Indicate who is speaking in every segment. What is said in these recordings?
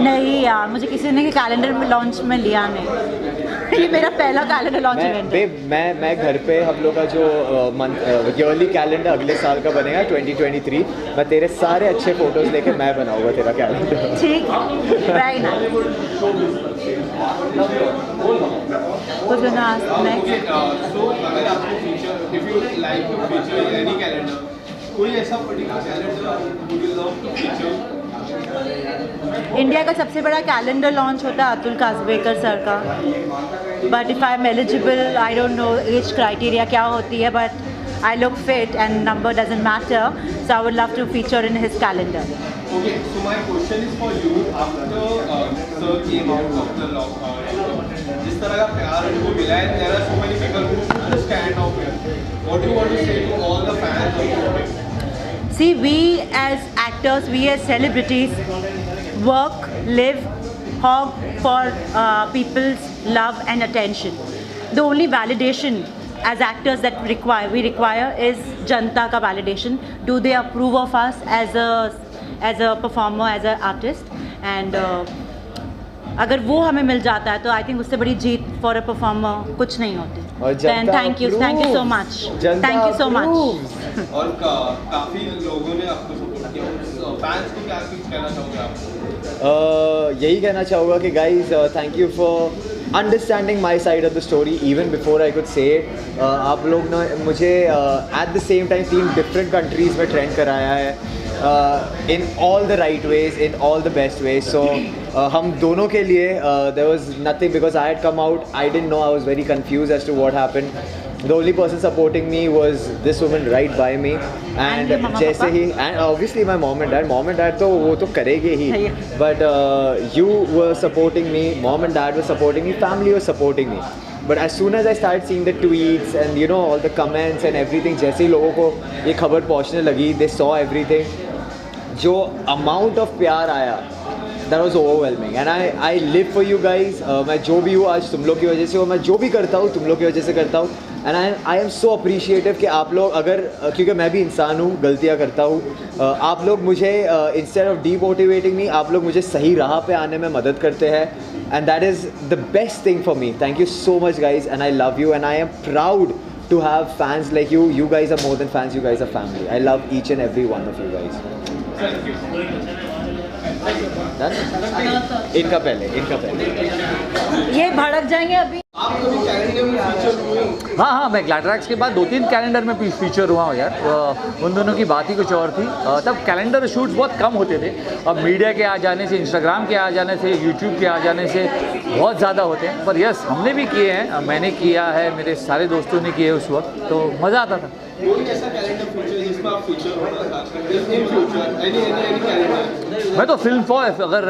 Speaker 1: नहीं यार, मुझे किसी ने कैलेंडर में लॉन्च में लिया नहीं। ये मेरा पहला कैलेंडर लॉन्च इवेंट है।
Speaker 2: मैं घर पे हम लोग का जो ईयरली कैलेंडर अगले साल का बनेगा 2023, मैं तेरे सारे अच्छे फोटोज लेके मैं बनाऊंगा तेरा कैलेंडर।
Speaker 1: ठीक है, वेरी नाइस। कुछ ना नेक्स्ट।
Speaker 3: सो अगर आपको feature, if you like to feature any calendar, कोई ऐसा particular calendar would you love to feature?
Speaker 1: India का सबसे बड़ा कैलेंडर लॉन्च होता है अतुल काजवेकर सर का, but if I am eligible, I don't know age criteria क्या होती है, but I look fit and number doesn't matter, so I would love to feature in his calendar.
Speaker 3: Okay, so my question is for you. After sir came out of the lockdown, जिस तरह का प्यार उनको मिला है, there are so many people who just stand out here. What do you want to say to all the fans of the
Speaker 1: See, we as actors, we as celebrities work, live, hog for people's love and attention. The only validation as actors that we require is जनता का validation. Do they approve of us as a performer, as an artist? And अगर वो हमें मिल जाता है तो I think उससे बड़ी जीत for a performer कुछ नहीं होती। Thank you so much, thank you so much.
Speaker 3: और काफ़ी लोगों ने आपको सपोर्ट किया, फैंस को क्या कुछ कहना चाहोगे आप?
Speaker 2: यही कहना चाहूँगा कि guys thank you for understanding my side of the story even before I could say it. आप लोग ने मुझे at the same time 3 different countries में ट्रेंड कराया है in all the right ways, in all the best ways. So हम दोनों के लिए there was nothing, because I had come out, I didn't know, I was very confused as to what happened. The only person supporting me was this woman right by me, and जैसे ही, and obviously my mom and dad तो वो तो करेंगे ही, but you were supporting me, mom and dad were supporting me, family was supporting me. But as soon as I started seeing the tweets and you know all the comments and everything, जैसे ही लोगों को ये खबर पहुंचने लगी, they saw everything, जो amount of प्यार आया, that was overwhelming. And I live for you guys. मैं जो भी हूँ आज तुम लोग की वजह से हूँ, मैं जो भी करता हूँ तुम लोग की वजह से करता हूँ। And I am so appreciative कि आप लोग अगर, क्योंकि मैं भी इंसान हूँ, गलतियाँ करता हूँ, आप लोग मुझे instead of demotivating me, आप लोग मुझे सही राह पे आने में मदद करते हैं, and that is the best thing for me. Thank you so much guys, and I love you, and I am proud to have fans like you. You guys are more than fans, you guys are family. I love each and every one of you guys. इनका पहले
Speaker 1: ये भड़क जाएंगे अभी।
Speaker 3: आप कभी calendar में feature हुए?
Speaker 4: हाँ, मैं ग्लैडरैक्स के बाद 2-3 कैलेंडर में फीचर हुआ हूँ यार। उन दोनों की बात ही कुछ और थी। तब कैलेंडर शूट्स बहुत कम होते थे, अब मीडिया के आ जाने से, इंस्टाग्राम के आ जाने से, यूट्यूब के आ जाने से बहुत ज़्यादा होते हैं। पर यस, हमने भी किए हैं, मैंने किया है, मेरे सारे दोस्तों ने किए उस वक्त, तो मज़ा आता था।
Speaker 3: कोई ऐसा कैलेंडर फीचर जिसमें आप फीचर होना चाहते हैं इन फ्यूचर, एनी कैलेंडर?
Speaker 4: मैं तो फिल्म फॉर, अगर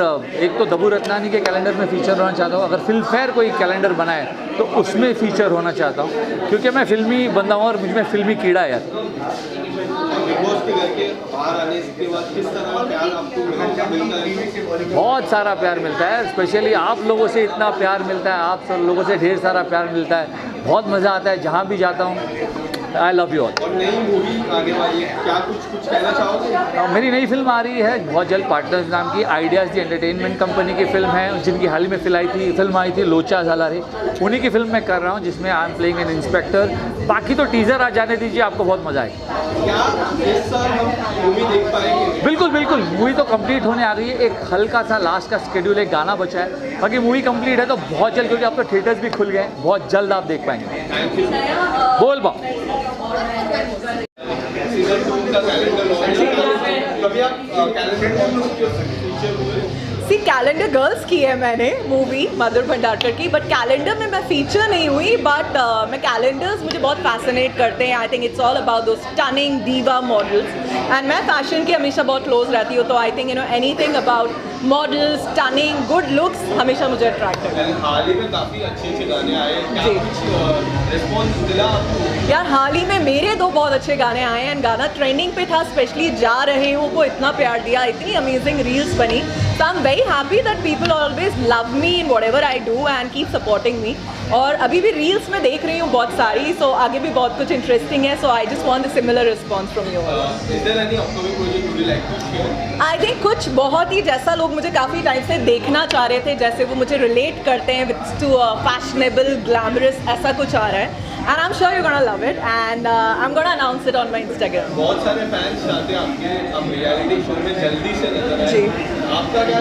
Speaker 4: एक तो दबू रत्नानी के कैलेंडर में फीचर होना चाहता हूँ, अगर फिल्म फेयर कोई कैलेंडर बनाए तो उसमें फीचर होना चाहता हूँ, क्योंकि मैं फिल्मी बंदा हूँ और मुझ में फिल्मी कीड़ा है यार। बहुत सारा प्यार मिलता है, स्पेशली आप लोगों से इतना प्यार मिलता है, आप सब लोगों से ढेर सारा प्यार मिलता है, बहुत मज़ा आता है जहाँ भी जाता हूँ। I love you all.
Speaker 3: और नई मूवी आगे वाली है, क्या कुछ कहना चाहोगे?
Speaker 4: मेरी नई फिल्म आ रही है बहुत जल्द, पार्टनर्स नाम की, आइडियाज़ दी एंटरटेनमेंट कंपनी की फिल्म है, जिनकी हाल ही में फिल्म आई थी लोचा सालारे, उन्हीं की फिल्म मैं कर रहा हूँ, जिसमें I am playing an inspector. बाकी तो टीज़र आ जाने दीजिए, आपको बहुत मज़ा आएगा।
Speaker 3: क्या इस साल हम मूवी देख पाएंगे?
Speaker 4: बिल्कुल, मूवी तो कंप्लीट होने आ गई है, एक हल्का सा लास्ट का शेड्यूल, एक गाना बचा है, बाकी मूवी कंप्लीट है तो बहुत जल्द, क्योंकि अब तो थिएटर्स भी खुल गए हैं, बहुत जल्द आप देख पाएंगे।
Speaker 3: Thank you.
Speaker 4: बोल बा
Speaker 3: सीजन 2 का कैलेंडर लॉन्च कभी आप कैलेंडर फीचर हुए?
Speaker 5: सी कैलेंडर गर्ल्स की है मैंने मूवी मधुर भंडारकर की, बट कैलेंडर में मैं फीचर नहीं हुई, बट मैं कैलेंडर्स मुझे बहुत फैसिनेट करते हैं। I think it's all about दो स्टनिंग दीवा मॉडल्स, एंड मैं फैशन की हमेशा बहुत क्लोज रहती हूँ, तो I think anything about models, stunning, good looks हमेशा मुझे अट्रैक्ट करता है।
Speaker 3: हाल ही में काफ़ी अच्छे गाने आए, क्या कुछ रिस्पॉन्स मिला आपको?
Speaker 5: यार हाल ही में मेरे 2 बहुत अच्छे गाने आए हैं, गाना ट्रेंडिंग पे था, स्पेशली जा रहे हो को इतना प्यार दिया, इतनी अमेजिंग रील्स बनी, So I'm very happy that people always love me in whatever I do and keep supporting me. और अभी भी रील्स में देख रही हूँ बहुत सारी, so आगे भी बहुत कुछ इंटरेस्टिंग है, so I just want a similar response from you all.
Speaker 3: Is there any upcoming project would you like to share?
Speaker 5: I think कुछ बहुत ही जैसा लोग मुझे काफ़ी टाइम से देखना चाह रहे थे, जैसे वो मुझे रिलेट करते हैं विथ टू फैशनेबल ग्लैमरस, ऐसा कुछ आ रहा है. And I'm sure you're gonna love it, and I'm gonna announce it on my Instagram.
Speaker 3: बहुत सारे फैंस चाहते हैं आपके अब रियलिटी शो में जल्दी से नजर आए.
Speaker 5: जी.
Speaker 3: आपका क्या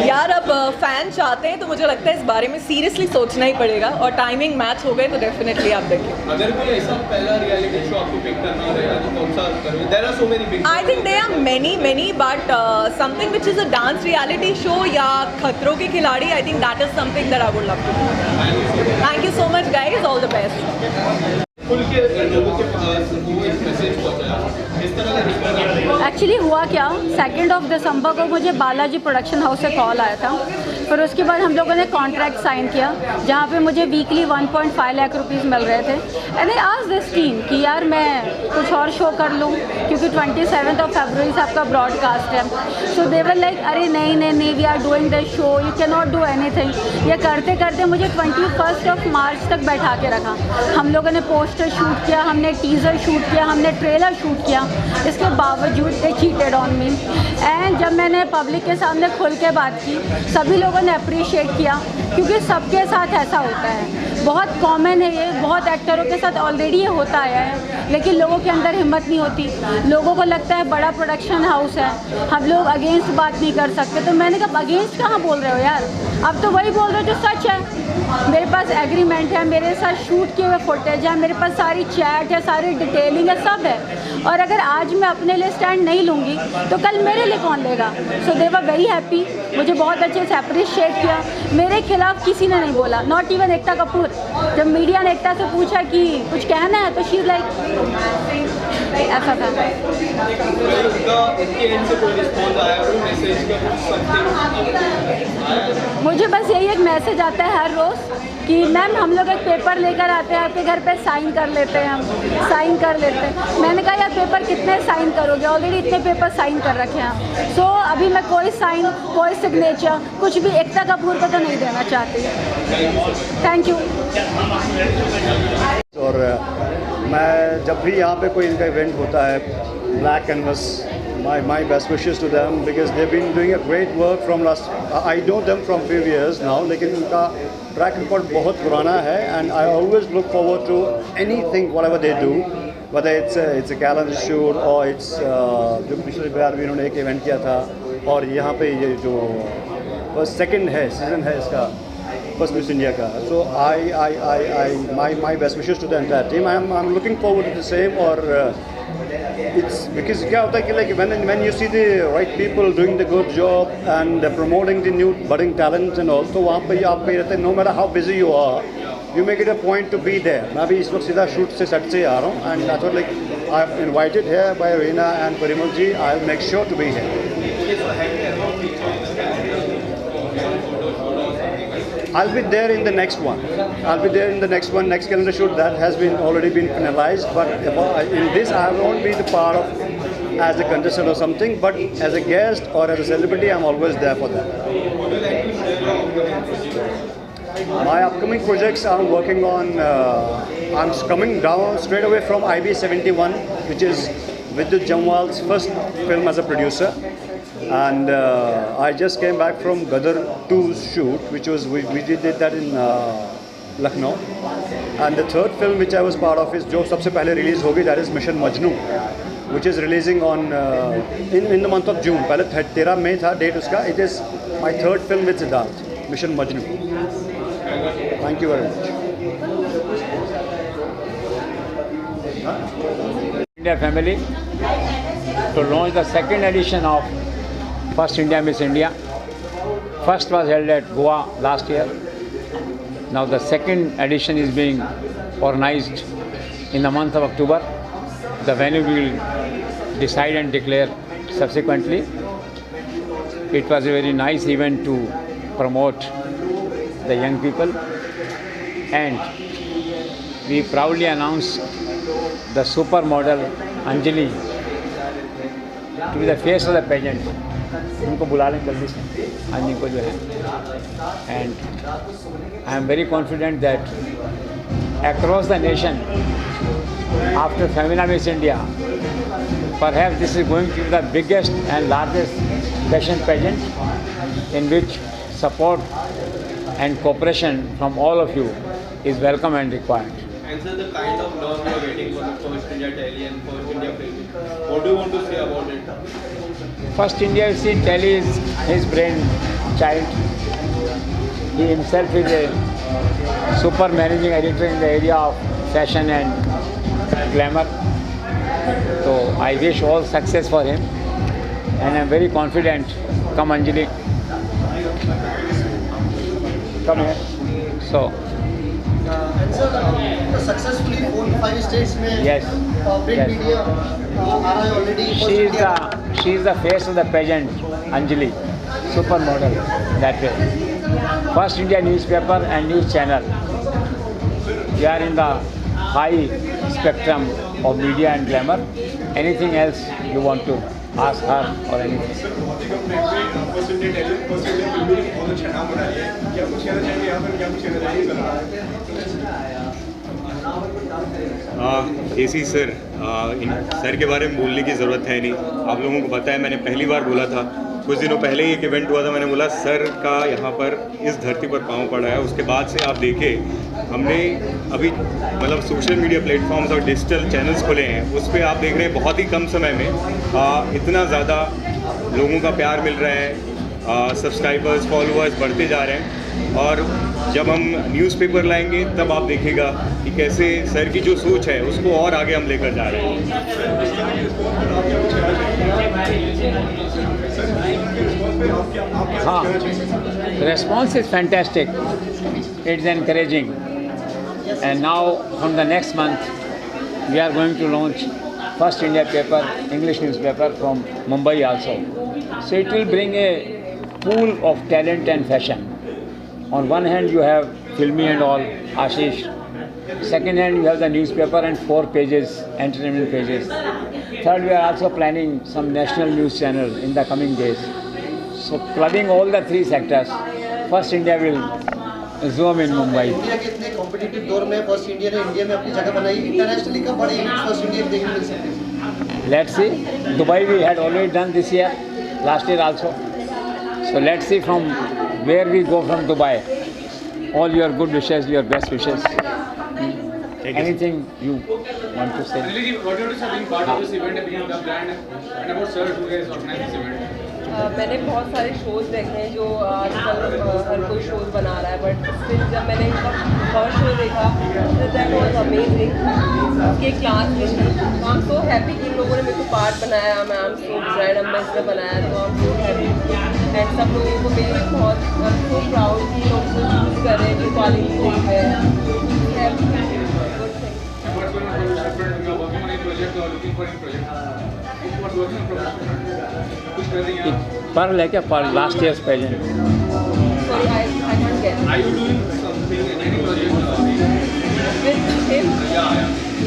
Speaker 5: यार अब फैन चाहते हैं तो मुझे लगता है इस बारे में सीरियसली सोचना ही पड़ेगा, और टाइमिंग मैच हो गए तो डेफिनेटली आप देखिए.
Speaker 3: अगर कोई ऐसा पहला रियलिटी शो आपको पिक करना रहेगा तो कौन सा करोगे? There are so many big.
Speaker 5: I think there are many, but something which is a dance reality show या खतरों के खिलाड़ी, I think that is something that I would love to do. Thank you so much guys, all the best.
Speaker 3: खुल के लोगों के पास वो एक मैसेज पहुंचाया इस तरह का रिस्पॉन्स.
Speaker 1: एक्चुअली हुआ क्या, 2 दिसंबर को मुझे बालाजी प्रोडक्शन हाउस से कॉल आया था. फिर उसके बाद हम लोगों ने कॉन्ट्रैक्ट साइन किया जहाँ पे मुझे वीकली 1.5 लाख रुपीस मिल रहे थे. And I asked this team कि यार मैं कुछ और शो कर लूँ क्योंकि 27 फरवरी से आपका ब्रॉडकास्ट है. सो दे वर लाइक अरे नहीं we are doing this show, you can not do anything. ये करते करते मुझे 21 मार्च तक बैठा के रखा. हम लोगों ने पोस्टर शूट किया, हमने टीज़र शूट किया, हमने ट्रेलर शूट किया. इसके बावजूद दे चीटेड ऑन मी. एंड जब मैंने पब्लिक के सामने खुल के बात की, सभी लोगों ने अप्रिशिएट किया क्योंकि सबके साथ ऐसा होता है. बहुत कॉमन है ये, बहुत एक्टरों के साथ ऑलरेडी ये होता आया है, लेकिन लोगों के अंदर हिम्मत नहीं होती. लोगों को लगता है बड़ा प्रोडक्शन हाउस है, हम लोग अगेंस्ट बात नहीं कर सकते. तो मैंने कहा अगेंस्ट कहाँ बोल रहे हो यार, अब तो वही बोल रहे हो जो सच है. मेरे पास एग्रीमेंट है, मेरे साथ शूट किए हुए फुटेज है, मेरे पास सारी चैट है, सारी डिटेलिंग है, सब है. और अगर आज मैं अपने लिए स्टैंड नहीं लूँगी तो कल मेरे लिए कौन लेगा. सो दे वर वेरी हैप्पी, मुझे बहुत अच्छे से अप्रिशिएट किया. मेरे खिलाफ किसी ने नहीं बोला, नॉट इवन एकता कपूर. जब मीडिया ने एकता से पूछा कि कुछ कहना है तो शी इज लाइक, ऐसा था.
Speaker 3: उनके एंड से कोई रिस्पॉन्स आया, कोई मैसेज का कुछ समथिंग?
Speaker 1: मुझे बस यही एक मैसेज आता है हर रोज़ कि मैम हम लोग एक पेपर लेकर आते हैं आपके घर पे, साइन कर लेते हैं, हम साइन कर लेते हैं. मैंने कहा यार पेपर कितने साइन करोगे, ऑलरेडी इतने पेपर साइन कर रखे हैं. सो अभी मैं कोई साइन, कोई सिग्नेचर, कुछ भी एकता कपूर को तो नहीं देना चाहती. Thank you.
Speaker 6: और मैं जब भी यहाँ पे कोई इनका इवेंट होता है, black canvas, my best wishes to them because they've been doing a great work from last. I know them from few years now, लेकिन उनका ट्रैक रिकॉर्ड बहुत पुराना है. and I always look forward to anything whatever they do, whether it's a calendar shoot or it's जो पिछले बार भी इन्होंने एक इवेंट किया था, और यहाँ पे ये जो सेकंड है सीजन है इसका फर्स्ट मिस इंडिया का. so my best wishes to the entire team. I'm looking forward to the same. और it's because क्या होता है कि like when you see the right people doing the good job and promoting the new budding talents and all, तो वहाँ पे आप पे रहते हैं. no matter how busy you are, you make it a point to be there. मैं अभी इस वक्त सीधा शूट से सेट से आ रहा हूँ, and I thought like I'm invited here by Reena and Parimal ji. I'll make sure to be here. I'll be there in the next one. Next calendar shoot that has already been finalized. But in this, I won't be the part of as a contestant or something. But as a guest or as a celebrity, I'm always there for that. My upcoming projects I'm working on. I'm coming down straight away from IB71, which is Vidyut Jamwal's first film as a producer. And I just came back from Gadar 2's shoot, which was we did that in Lucknow. And the third film which I was part of is जो सबसे पहले release होगी, that is Mission Majnu, which is releasing on in the month of June. पहले 13 मई था date उसका. It is my third film with Siddharth, Mission Majnu. Thank you very much.
Speaker 4: India family to launch the second edition of First India Miss India. First was held at Goa last year. Now the second edition is being organized in the month of October. The venue will decide and declare subsequently. It was a very nice event to promote the young people, and we proudly announced the supermodel Anjali to be the face of the pageant.
Speaker 7: उनको बुला लें जल्दी से अंजलि को जो है. And I am very confident that across the nation after Femina Miss India, perhaps this is going to be the biggest and largest fashion pageant in which support and cooperation from all of you is welcome and required.
Speaker 3: And sir, the kind of love we are getting for the First India Tele and First India Film, what do you want to say about it?
Speaker 7: First India, you see, Telly is his brain child. He himself is a super managing editor in the area of fashion and glamour. So I wish all success for him, and I'm very confident. Come Anjali, come here. So
Speaker 8: And sir, successfully 4 to 5 states में
Speaker 7: yes,
Speaker 8: print
Speaker 7: yes.
Speaker 8: media आ रहा है already.
Speaker 7: She is the face of the pageant, Anjali, supermodel that way. First India newspaper and news channel. We are in the high spectrum of media and glamour. Anything else you want to ask her or anything?
Speaker 3: First India telly, first India film भी बहुत अच्छा नाम बना लिया है. क्या कुछ कहना चाहेंगे यहाँ पर, क्या कुछ कहना चाहेंगे?
Speaker 9: एसी सर, सर के बारे में बोलने की ज़रूरत है नहीं. आप लोगों को पता है, मैंने पहली बार बोला था कुछ दिनों पहले ही एक इवेंट हुआ था. मैंने बोला सर का यहाँ पर इस धरती पर पाँव पड़ा है. उसके बाद से आप देखें, हमने अभी मतलब सोशल मीडिया प्लेटफॉर्म्स और डिजिटल चैनल्स खोले हैं. उस पर आप देख रहे हैं बहुत ही कम समय में इतना ज़्यादा लोगों का प्यार मिल रहा है. सब्सक्राइबर्स, फॉलोअर्स बढ़ते जा रहे हैं. और जब हम न्यूज़पेपर लाएंगे तब आप देखिएगा कि कैसे सर की जो सोच है उसको और आगे हम लेकर जा रहे हैं.
Speaker 7: हाँ, response is fantastic. It's encouraging. And now from the next month, we are going to launch First India paper, English newspaper from Mumbai also. So it will bring a pool of talent and fashion. On one hand, you have Filmy and all, Ashish. Second hand, you have the newspaper and 4 pages, entertainment pages. Third, we are also planning some national news channel in the coming days. So clubbing all the 3 sectors, First India will zoom in Mumbai.
Speaker 8: India के इतने competitive दौर में first India ने India में अपनी जगह बनाई. Internationally कब बड़ी फर्स्ट इंडिया देखने मिल सकती है?
Speaker 7: Let's see. Dubai we had already done this year, last year also. So let's see from where we go from Dubai. All your good wishes, your best wishes. Anything you want to say?
Speaker 3: Anjali ji, what do you want to say being part of this event and being the brand and about sir who has organized this event?
Speaker 5: मैंने बहुत सारे shows देखे हैं जो आजकल हर कोई shows बना रहा है, बट स्टिल जब मैंने इनका फर्स्ट शो देखा दैट वाज अमेजिंग. उसकी क्लास में थी. आई एम सो हैप्पी कि इन लोगों ने मेरे को पार्ट बनाया. मैं I am so brand ambassador बनाया, तो I am so happy. And सब लोगों को मेरी बहुत आई एम सो प्राउड कि लोग को चूज़ कर रहे हैं जो क्वालिटी है. Good thing.
Speaker 3: What's going on with your friend? You are working on a project or looking for a project? What's working on project? कुछ कर रही हैं आप?
Speaker 7: Pearl है क्या? Pearl last year's pageant.
Speaker 5: Sorry, I can't get.
Speaker 3: Are you doing something in any project?
Speaker 5: With him?
Speaker 3: Yeah.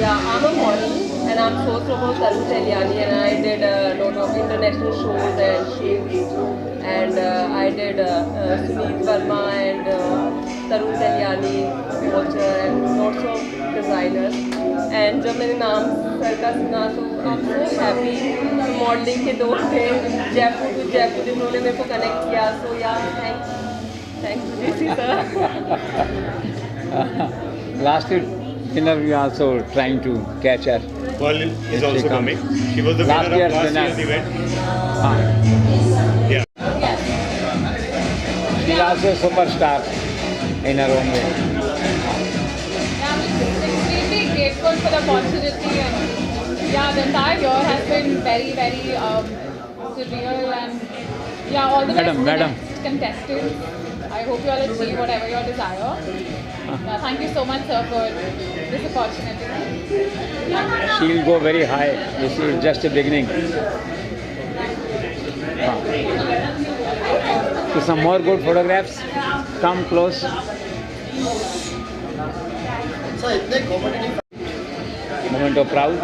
Speaker 5: Yeah, I'm a model and I'm so promote Tarun Telyani, and I did a lot of international shows and shoots, and I did Sunil Verma and Tarun Telyani, Watcher and lots of designers. And जब मैंने नाम sir का सुना तो I'm so happy. Modelling के दोस्त थे Jaipur to Jaipur जिन्होंने मेरे को कनेक्ट किया. So yeah, thanks JC sir.
Speaker 7: Last year dinner we are also trying to catch her.
Speaker 9: Pearl is also coming. She was the
Speaker 7: Last
Speaker 9: winner of
Speaker 7: year's
Speaker 9: last
Speaker 7: winner.
Speaker 9: year's event.
Speaker 7: हाँ.
Speaker 9: Yeah.
Speaker 7: She is also a superstar in her own way.
Speaker 10: Yeah, I'm extremely grateful for the opportunity. And yeah, the entire year has been very, very surreal. And yeah, all the best to the
Speaker 7: Madam.
Speaker 10: next contestants. I hope you all achieve whatever your desire. Thank you so much, sir, for this opportunity.
Speaker 7: She will go very high. This is just a beginning. To some more good photographs, come close.
Speaker 8: Sir इतने competitive
Speaker 7: Moment of proud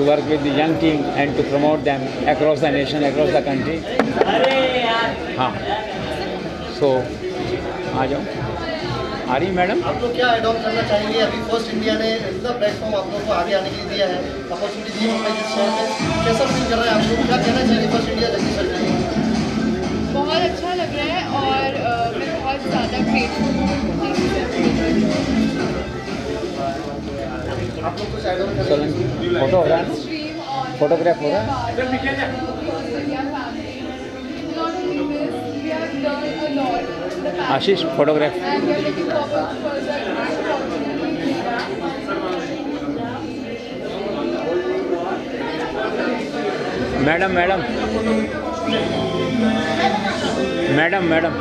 Speaker 7: to work with the young team and to promote them across the nation, across the country. हाँ, so आ जाओ, आ रही madam?
Speaker 8: आप लोग क्या add on करना चाहेंगे? अभी फर्स्ट इंडिया ने इतना प्लेटफॉर्म आप लोगों को आगे आने के लिए दिया है, अपॉर्चुनिटी दी मुंबई जिस शहर में, कैसा फील कर रहे हैं आप लोग? क्या कहना चाहेंगे फर्स्ट इंडिया जगदीश सर के लिए?
Speaker 10: बहुत अच्छा लग रहा है और मैं बहुत ज़्यादा ग्रेटफुल हूँ।
Speaker 8: आप लोग कुछ एड ऑन करें?
Speaker 7: सोलंकी फोटो हो रहा है, फोटोग्राफ हो रहा है। Ashish photograph. Madam madam madam madam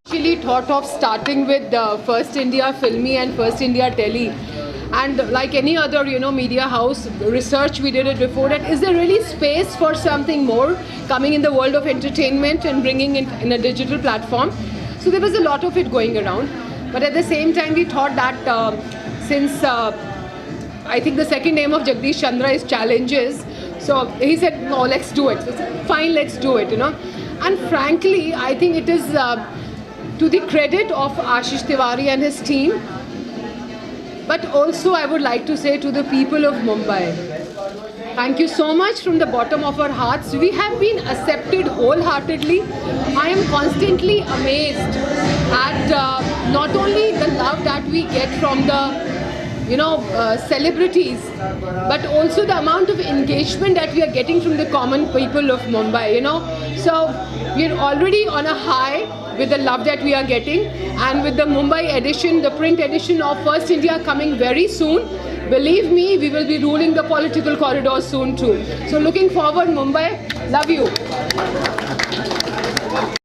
Speaker 11: Actually thought of starting with First India Filmy and First India Telly, and like any other media house research we did it before that, is there really space for something more coming in the world of entertainment and bringing it in a digital platform. So there was a lot of it going around, but at the same time we thought that since I think the second name of Jagdish Chandra is challenges, so he said no, let's do it. So I said, fine, let's do it, and frankly I think it is to the credit of Ashish Tiwari and his team, but also I would like to say to the people of Mumbai, thank you so much from the bottom of our hearts. We have been accepted wholeheartedly. I am constantly amazed at not only the love that we get from the celebrities, but also the amount of engagement that we are getting from the common people of Mumbai, So we are already on a high with the love that we are getting, and with the Mumbai edition, the print edition of First India coming very soon, believe me, we will be ruling the political corridors soon too. So looking forward, Mumbai, love you.